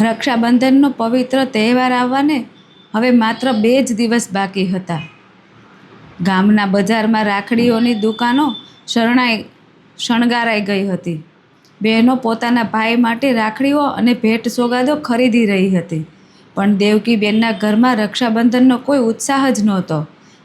રક્ષાબંધનનો પવિત્ર તહેવાર આવવાને હવે માત્ર 2 જ દિવસ બાકી હતા. ગામના બજારમાં રાખડીઓની દુકાનો શણગારાઈ ગઈ હતી. બહેનો પોતાના ભાઈ માટે રાખડીઓ અને ભેટ સોગાદો ખરીદી રહી હતી. પણ દેવકીબેનના ઘરમાં રક્ષાબંધનનો કોઈ ઉત્સાહ જ નહોતો.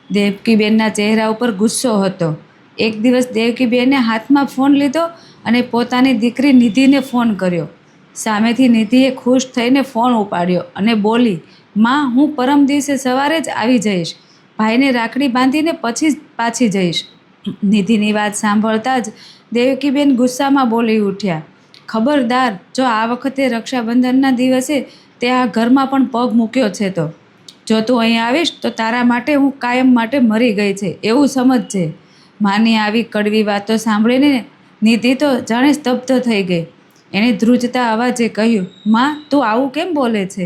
દેવકીબેનના ચહેરા ઉપર ગુસ્સો હતો. એક દિવસ દેવકીબેને હાથમાં ફોન લીધો અને પોતાની દીકરી નિધિને ફોન કર્યો. સામેથી નિધિએ ખુશ થઈને ફોન ઉપાડ્યો અને બોલી, "માં, હું પરમ દિવસે સવારે જ આવી જઈશ. ભાઈને રાખડી બાંધીને પછી જ પાછી જઈશ." નિધિની વાત સાંભળતા જ દેવકીબેન ગુસ્સામાં બોલી ઉઠ્યા, "ખબરદાર, જો આ વખતે રક્ષાબંધનના દિવસે તે આ ઘરમાં પણ પગ મૂક્યો છે તો જો તું અહીં આવીશ તો તારા માટે હું કાયમ માટે મરી ગઈ છે એવું સમજજે." માની આવી કડવી વાતો સાંભળીને નિધિ તો જાણે સ્તબ્ધ થઈ ગઈ. એણે ધ્રુજતા અવાજે કહ્યું, "માં, તું આવું કેમ બોલે છે?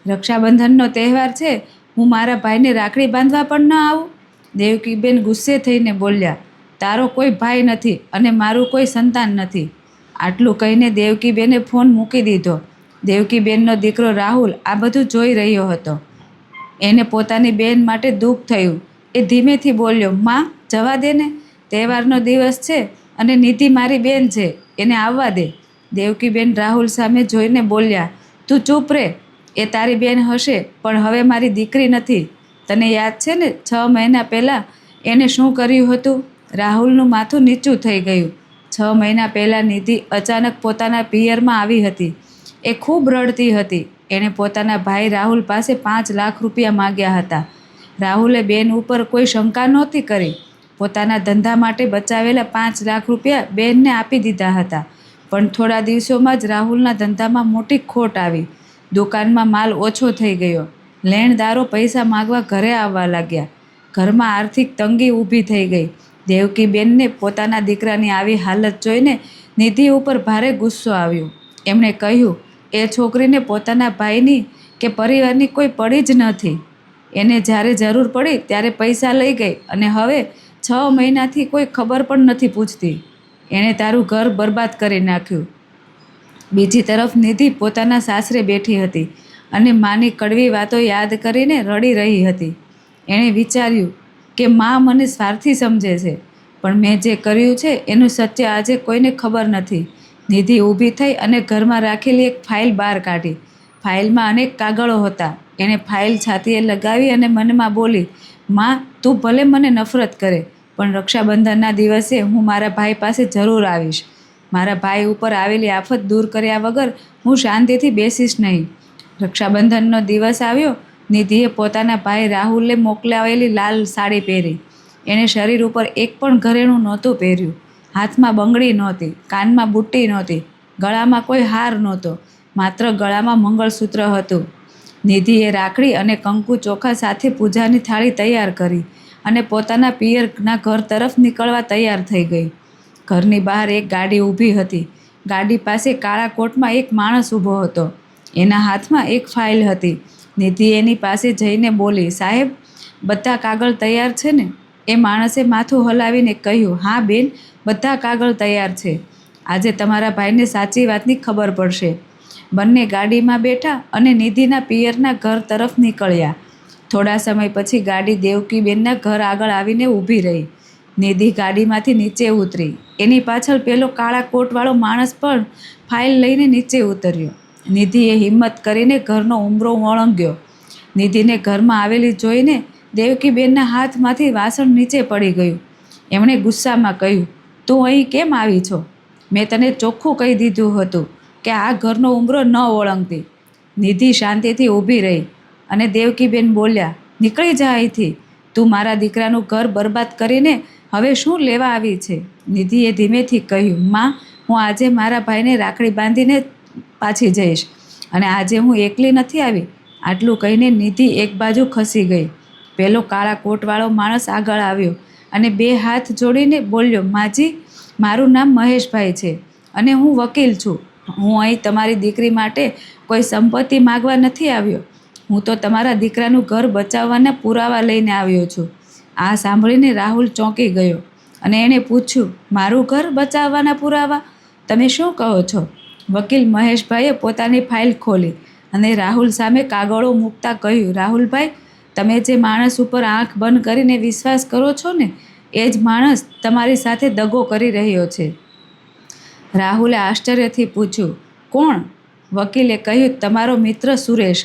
રક્ષાબંધનનો તહેવાર છે, હું મારા ભાઈને રાખડી બાંધવા પણ ન આવું?" દેવકીબેન ગુસ્સે થઈને બોલ્યા, "તારો કોઈ ભાઈ નથી અને મારું કોઈ સંતાન નથી." આટલું કહીને દેવકીબેને ફોન મૂકી દીધો. દેવકીબેનનો દીકરો રાહુલ આ બધું જોઈ રહ્યો હતો. એને પોતાની બહેન માટે દુઃખ થયું. એ ધીમેથી બોલ્યો, "માં, જવા દે ને. તહેવારનો દિવસ છે અને નિધિ મારી બહેન છે, એને આવવા દે." દેવકીબેન રાહુલ સામે જોઈને બોલ્યા, "તું ચૂપ રહે. એ તારી બહેન હશે પણ હવે મારી દીકરી નથી. તને યાદ છે ને 6 મહિના પહેલાં એણે શું કર્યું હતું?" રાહુલનું માથું નીચું થઈ ગયું. 6 મહિના પહેલાં નિધિ અચાનક પોતાના પિયરમાં આવી હતી. એ ખૂબ રડતી હતી. એણે પોતાના ભાઈ રાહુલ પાસે 5 લાખ રૂપિયા માંગ્યા હતા. રાહુલે બેન ઉપર કોઈ શંકા નહોતી કરી. પોતાના ધંધા માટે બચાવેલા 5 લાખ રૂપિયા બેનને આપી દીધા હતા. પણ થોડા દિવસોમાં જ રાહુલના ધંધામાં મોટી ખોટ આવી. દુકાનમાં માલ ઓછો થઈ ગયો. લેણદારો પૈસા માગવા ઘરે આવવા લાગ્યા. ઘરમાં આર્થિક તંગી ઊભી થઈ ગઈ. દેવકીબેનને પોતાના દીકરાની આવી હાલત જોઈને નિધિ ઉપર ભારે ગુસ્સો આવ્યો. એમણે કહ્યું, "એ છોકરીને પોતાના ભાઈની કે પરિવારની કોઈ પડી જ નથી. એને જ્યારે જરૂર પડી ત્યારે પૈસા લઈ ગઈ અને હવે 6 મહિનાથી કોઈ ખબર પણ નથી પૂછતી. એણે તારું ઘર બરબાદ કરી નાખ્યું." બીજી તરફ નિધિ પોતાના સાસરે બેઠી હતી અને માની કડવી વાતો યાદ કરીને રડી રહી હતી. એણે વિચાર્યું કે માં મને સ્વાર્થી સમજે છે, પણ મેં જે કર્યું છે એનું સત્ય આજે કોઈને ખબર નથી. નિધિ ઊભી થઈ અને ઘરમાં રાખેલી એક ફાઇલ બહાર કાઢી. ફાઇલમાં અનેક કાગળો હતા. એણે ફાઇલ છાતીએ લગાવી અને મનમાં બોલી, "માં, તું ભલે મને નફરત કરે, પણ રક્ષાબંધનના દિવસે હું મારા ભાઈ પાસે જરૂર આવીશ. મારા ભાઈ ઉપર આવેલી આફત દૂર કર્યા વગર હું શાંતિથી બેસીશ નહીં." રક્ષાબંધનનો દિવસ આવ્યો. નિધિએ પોતાના ભાઈ રાહુલે મોકલાવેલી લાલ સાડી પહેરી. એણે શરીર ઉપર એક પણ ઘરેણું નહોતું પહેર્યું. હાથમાં બંગડી નહોતી, કાનમાં બુટ્ટી નહોતી, ગળામાં કોઈ હાર નહોતો, માત્ર ગળામાં મંગળસૂત્ર હતું. નિધિએ રાખડી અને કંકુ ચોખા સાથે પૂજાની થાળી તૈયાર કરી અને પોતાના પિયરના ઘર તરફ નીકળવા તૈયાર થઈ ગઈ. ઘરની બહાર એક ગાડી ઊભી હતી. ગાડી પાસે કાળા કોટમાં એક માણસ ઊભો હતો. એના હાથમાં એક ફાઇલ હતી. નિધિ એની પાસે જઈને બોલી, "સાહેબ, બધા કાગળ તૈયાર છે ને?" એ માણસે માથું હલાવીને કહ્યું, "હા બેન, બધા કાગળ તૈયાર છે. આજે તમારા ભાઈને સાચી વાતની ખબર પડશે." બંને ગાડીમાં બેઠા અને નિધિના પિયરના ઘર તરફ નીકળ્યા. થોડા સમય પછી ગાડી દેવકીબેનના ઘર આગળ આવીને ઊભી રહી. નિધિ ગાડીમાંથી નીચે ઉતરી. એની પાછળ પેલો કાળા કોટવાળો માણસ પણ ફાઇલ લઈને નીચે ઉતર્યો. નિધિએ હિંમત કરીને ઘરનો ઉંબરો ઓળંગ્યો. નિધિને ઘરમાં આવેલી જોઈને દેવકીબેનના હાથમાંથી વાસણ નીચે પડી ગયું. એમણે ગુસ્સામાં કહ્યું, "તું અહીં કેમ આવી છો? મેં તને ચોખ્ખું કહી દીધું હતું કે આ ઘરનો ઉંબરો ન ઓળંગતી." નિધિ શાંતિથી ઊભી રહી અને દેવકીબેન બોલ્યા, "નીકળી જા અહીંથી. તું મારા દીકરાનું ઘર બરબાદ કરીને હવે શું લેવા આવી છે?" નિધિએ ધીમેથી કહ્યું, "માં, હું આજે મારા ભાઈને રાખડી બાંધીને પાછી જઈશ અને આજે હું એકલી નથી આવી." આટલું કહીને નિધિ એક બાજુ ખસી ગઈ. પેલો કાળા કોટવાળો માણસ આગળ આવ્યો અને 2 હાથ જોડીને બોલ્યો, "માજી, મારું નામ મહેશભાઈ છે અને હું વકીલ છું. હું અહીં તમારી દીકરી માટે કોઈ સંપત્તિ માગવા નથી આવ્યો. હું તો તમારા દીકરાનું ઘર બચાવવાના પુરાવા લઈને આવ્યો છું." આ સાંભળીને રાહુલ ચોંકી ગયો અને એણે પૂછ્યું, "મારું ઘર બચાવવાના પુરાવા? તમે શું કહો છો?" વકીલ મહેશભાઈએ પોતાની ફાઇલ ખોલી અને રાહુલ સામે કાગળો મૂકતા કહ્યું, રાહુલભાઈ, તમે જે માણસ ઉપર આંખ બંધ કરીને વિશ્વાસ કરો છો ને, એ જ માણસ તમારી સાથે દગો કરી રહ્યો છે. રાહુલે આશ્ચર્યથી પૂછ્યું, કોણ? વકીલે કહ્યું, તમારો મિત્ર સુરેશ.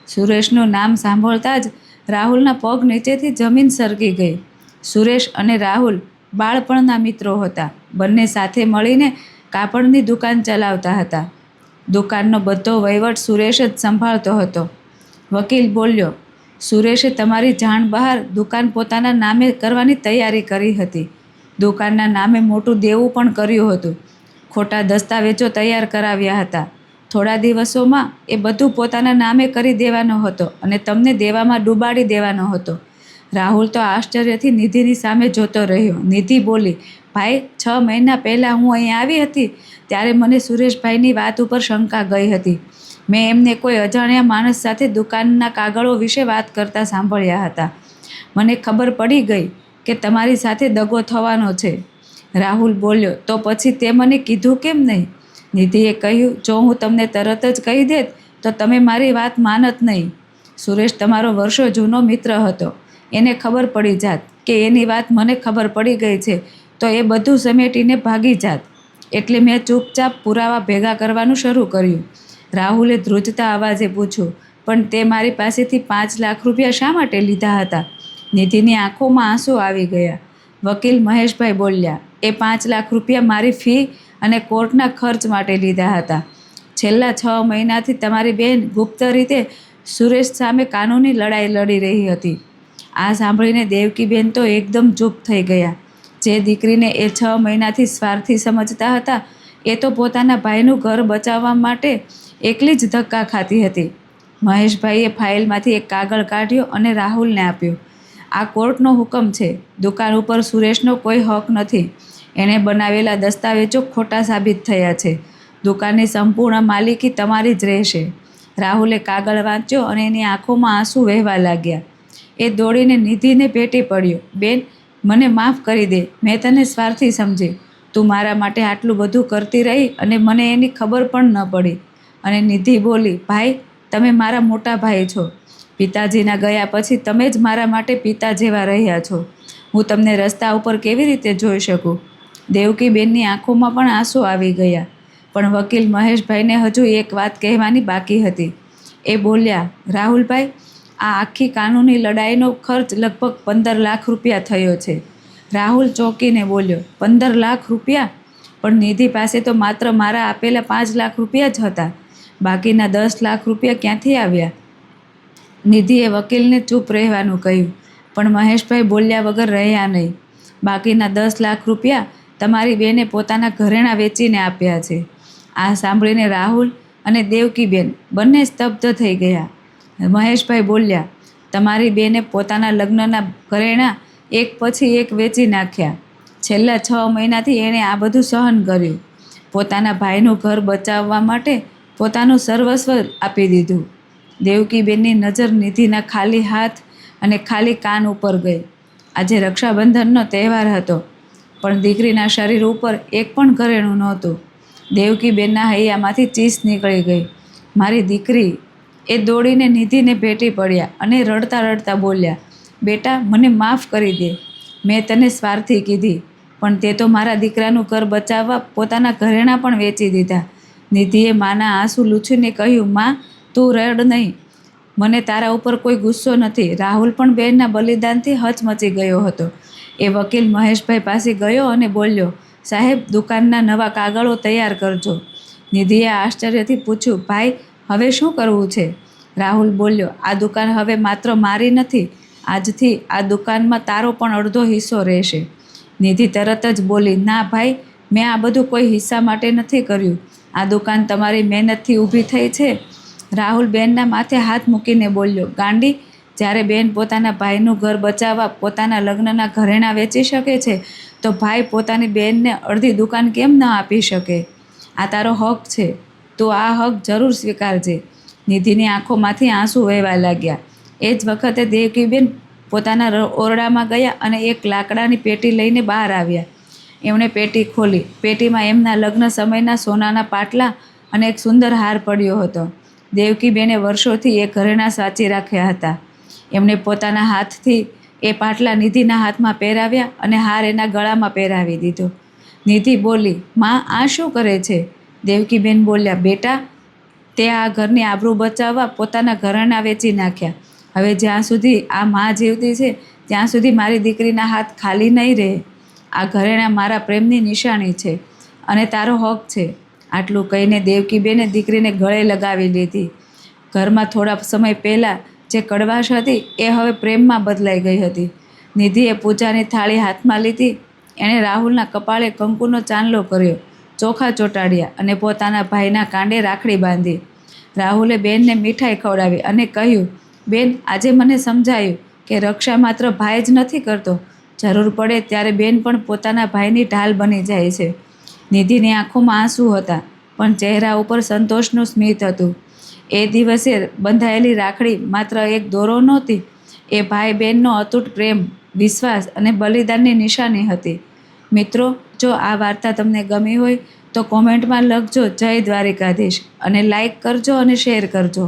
સુરેશનું નામ સાંભળતા જ રાહુલના પગ નીચેથી જમીન સરકી ગઈ. સુરેશ અને રાહુલ બાળપણના મિત્રો હતા. બંને સાથે મળીને કાપડની દુકાન ચલાવતા હતા. દુકાનનો બધો વહીવટ સુરેશ જ સંભાળતો હતો. વકીલ બોલ્યો, સુરેશે તમારી જાણ બહાર દુકાન પોતાના નામે કરવાની તૈયારી કરી હતી. દુકાનના નામે મોટું દેવું પણ કર્યું હતું. ખોટા દસ્તાવેજો તૈયાર કરાવ્યા હતા. થોડા દિવસોમાં એ બધું પોતાના નામે કરી દેવાનો હતો અને તમને દેવામાં ડૂબાડી દેવાનો હતો. રાહુલ તો આશ્ચર્યથી નિધિની સામે જોતો રહ્યો. નિધિ બોલી, ભાઈ, 6 મહિના પહેલાં હું અહીં આવી હતી ત્યારે મને સુરેશભાઈની વાત ઉપર શંકા ગઈ હતી. મેં એમને કોઈ અજાણ્યા માણસ સાથે દુકાનના કાગળો વિશે વાત કરતા સાંભળ્યા હતા. મને ખબર પડી ગઈ કે તમારી સાથે દગો થવાનો છે. રાહુલ બોલ્યો, તો પછી તે મને કીધું કેમ નહીં? નિધિએ કહ્યું, જો હું તમને તરત જ કહી દેત તો તમે મારી વાત માનત નહીં. સુરેશ તમારો વર્ષો જૂનો મિત્ર હતો. એને ખબર પડી જાત કે એની વાત મને ખબર પડી ગઈ છે તો એ બધું સમેટીને ભાગી જાત. એટલે મેં ચૂપચાપ પુરાવા ભેગા કરવાનું શરૂ કર્યું. રાહુલે ધ્રુજતા અવાજે પૂછ્યું, પણ તે મારી પાસેથી 5 લાખ રૂપિયા શા માટે લીધા હતા? નિધિની આંખોમાં આંસુ આવી ગયા. વકીલ મહેશભાઈ બોલ્યા, એ 5 લાખ રૂપિયા મારી ફી અને કોર્ટના ખર્ચ માટે લીધા હતા. છેલ્લા 6 મહિનાથી તમારી બહેન ગુપ્ત રીતે સુરેશ સામે કાનૂની લડાઈ લડી રહી હતી. આ સાંભળીને દેવકીબેન તો એકદમ ચૂપ થઈ ગયા. જે દીકરીને એ 6 મહિનાથી સ્વાર્થી સમજતા હતા, એ તો પોતાના ભાઈનું ઘર બચાવવા માટે એકલી જ ધક્કા ખાતી હતી. મહેશભાઈએ ફાઇલમાંથી એક કાગળ કાઢ્યો અને રાહુલને આપ્યો. આ કોર્ટનો હુકમ છે. દુકાન ઉપર સુરેશનો કોઈ હક નથી. એણે બનાવેલા દસ્તાવેજો ખોટા સાબિત થયા છે. દુકાનની સંપૂર્ણ માલિકી તમારી જ રહેશે. રાહુલે કાગળ વાંચ્યો અને એની આંખોમાં આંસુ વહેવા લાગ્યા. એ દોડીને નિધિને ભેટી પડ્યો. બેન, મને માફ કરી દે. મેં તને સ્વાર્થી સમજી. તું મારા માટે આટલું બધું કરતી રહી અને મને એની ખબર પણ ન પડી. અને નિધિ બોલી, ભાઈ, તમે મારા મોટા ભાઈ છો. પિતાજીના ગયા પછી તમે જ મારા માટે પિતા જેવા રહ્યા છો. હું તમને રસ્તા ઉપર કેવી રીતે જોઈ શકું? દેવકીબેનની આંખોમાં પણ આંસુ આવી ગયા. પણ વકીલ મહેશભાઈને હજુ એક વાત કહેવાની બાકી હતી. એ બોલ્યા, રાહુલભાઈ, આ આખી કાનૂની લડાઈનો ખર્ચ લગભગ 15 લાખ રૂપિયા થયો છે. રાહુલ ચોંકીને બોલ્યો, 15 લાખ રૂપિયા? પણ નિધિ પાસે તો માત્ર મારા આપેલા 5 લાખ રૂપિયા જ હતા. બાકીના 10 લાખ રૂપિયા ક્યાંથી આવ્યા? નિધિએ વકીલને ચૂપ રહેવાનું કહ્યું. પણ મહેશભાઈ બોલ્યા વગર રહ્યા નહીં. બાકીના 10 લાખ રૂપિયા તમારી બેને પોતાના ઘરેણાં વેચીને આપ્યા છે. આ સાંભળીને રાહુલ અને દેવકીબેન બંને સ્તબ્ધ થઈ ગયા. મહેશભાઈ બોલ્યા, તમારી બેને પોતાના લગ્નના ઘરેણાં એક પછી એક વેચી નાખ્યા. છેલ્લા 6 મહિનાથી એણે આ બધું સહન કર્યું. પોતાના ભાઈનું ઘર બચાવવા માટે પોતાનું સર્વસ્વ આપી દીધું. દેવકીબેનની નજર નિધિના ખાલી હાથ અને ખાલી કાન ઉપર ગઈ. આજે રક્ષાબંધનનો તહેવાર હતો, પણ દીકરીના શરીર ઉપર એક પણ ઘરેણું નહોતું. દેવકીબેનના હૈયામાંથી ચીસ નીકળી ગઈ. મારી દીકરી! એ દોડીને નિધિને ભેટી પડ્યા અને રડતા રડતા બોલ્યા, બેટા, મને માફ કરી દે. મેં તને સ્વાર્થી કીધી, પણ તે તો મારા દીકરાનું ઘર બચાવવા પોતાના ઘરેણાં પણ વેચી દીધા. નિધિએ માના આંસુ લૂછીને કહ્યું, માં, તું રડ નહીં. મને તારા ઉપર કોઈ ગુસ્સો નથી. રાહુલ પણ બહેનના બલિદાનથી હચમચી ગયો હતો. એ વકીલ મહેશભાઈ પાસે ગયો અને બોલ્યો, સાહેબ, દુકાનના નવા કાગળો તૈયાર કરજો. નિધિએ આશ્ચર્યથી પૂછ્યું, ભાઈ, હવે શું કરવું છે? રાહુલ બોલ્યો, આ દુકાન હવે માત્ર મારી નથી. આજથી આ દુકાનમાં તારો પણ અડધો હિસ્સો રહેશે. નિધિ તરત જ બોલી, ના ભાઈ, મેં આ બધું કોઈ હિસ્સા માટે નથી કર્યું. આ દુકાન તમારી મહેનતથી ઊભી થઈ છે. રાહુલ બેનના માથે હાથ મૂકીને બોલ્યો, ગાંડી, જ્યારે બેન પોતાના ભાઈનું ઘર બચાવવા પોતાના લગ્નના ઘરેણાં વેચી શકે છે તો ભાઈ પોતાની બહેનને અડધી દુકાન કેમ ન આપી શકે? આ તારો હક છે. તું આ હક જરૂર સ્વીકારજે. નિધિની આંખોમાંથી આંસુ વહેવા લાગ્યા. એ જ વખતે દેવકીબેન પોતાના ઓરડામાં ગયા અને એક લાકડાની પેટી લઈને બહાર આવ્યા. એમણે પેટી ખોલી. પેટીમાં એમના લગ્ન સમયના સોનાના પાટલા અને એક સુંદર હાર પડ્યો હતો. દેવકીબેને વર્ષોથી એ ઘરેણાં સાચી રાખ્યા હતા. એમણે પોતાના હાથથી એ પાટલા નિધિના હાથમાં પહેરાવ્યા અને હાર એના ગળામાં પહેરાવી દીધો. નિધિ બોલી, માં આ શું કરે છે? દેવકીબેન બોલ્યા, બેટા, તે આ ઘરની આબરૂ બચાવવા પોતાના ઘરેણાં વેચી નાખ્યા. હવે જ્યાં સુધી આ માં જીવતી છે ત્યાં સુધી મારી દીકરીના હાથ ખાલી નહીં રહે. આ ઘરેણાં મારા પ્રેમની નિશાની છે અને તારો હક છે. આટલું કહીને દેવકીબેને દીકરીને ગળે લગાવી લીધી. ઘરમાં થોડા સમય પહેલાં જે કડવાશ હતી એ હવે પ્રેમમાં બદલાઈ ગઈ હતી. નિધિએ પૂજાની થાળી હાથમાં લીધી. એણે રાહુલના કપાળે કંકુનો ચાંદલો કર્યો, ચોખા ચોંટાડ્યા અને પોતાના ભાઈના કાંડે રાખડી બાંધી. રાહુલે બેનને મીઠાઈ ખવડાવી અને કહ્યું, બેન, આજે મને સમજાયું કે રક્ષા માત્ર ભાઈ જ નથી કરતો, જરૂર પડે ત્યારે બેન પણ પોતાના ભાઈની ઢાલ બની જાય છે. નિધિની આંખોમાં આંસુ હતા, પણ ચહેરા ઉપર સંતોષનું સ્મિત હતું. એ દિવસે બંધાયેલી રાખડી માત્ર એક દોરો નહોતી, એ ભાઈ બહેનનો અતૂટ પ્રેમ, વિશ્વાસ અને બલિદાનની નિશાની હતી. મિત્રો, જો આ વાર્તા તમને ગમી હોય તો કોમેન્ટમાં લખજો જય દ્વારિકાધીશ અને લાઈક કરજો અને શેર કરજો.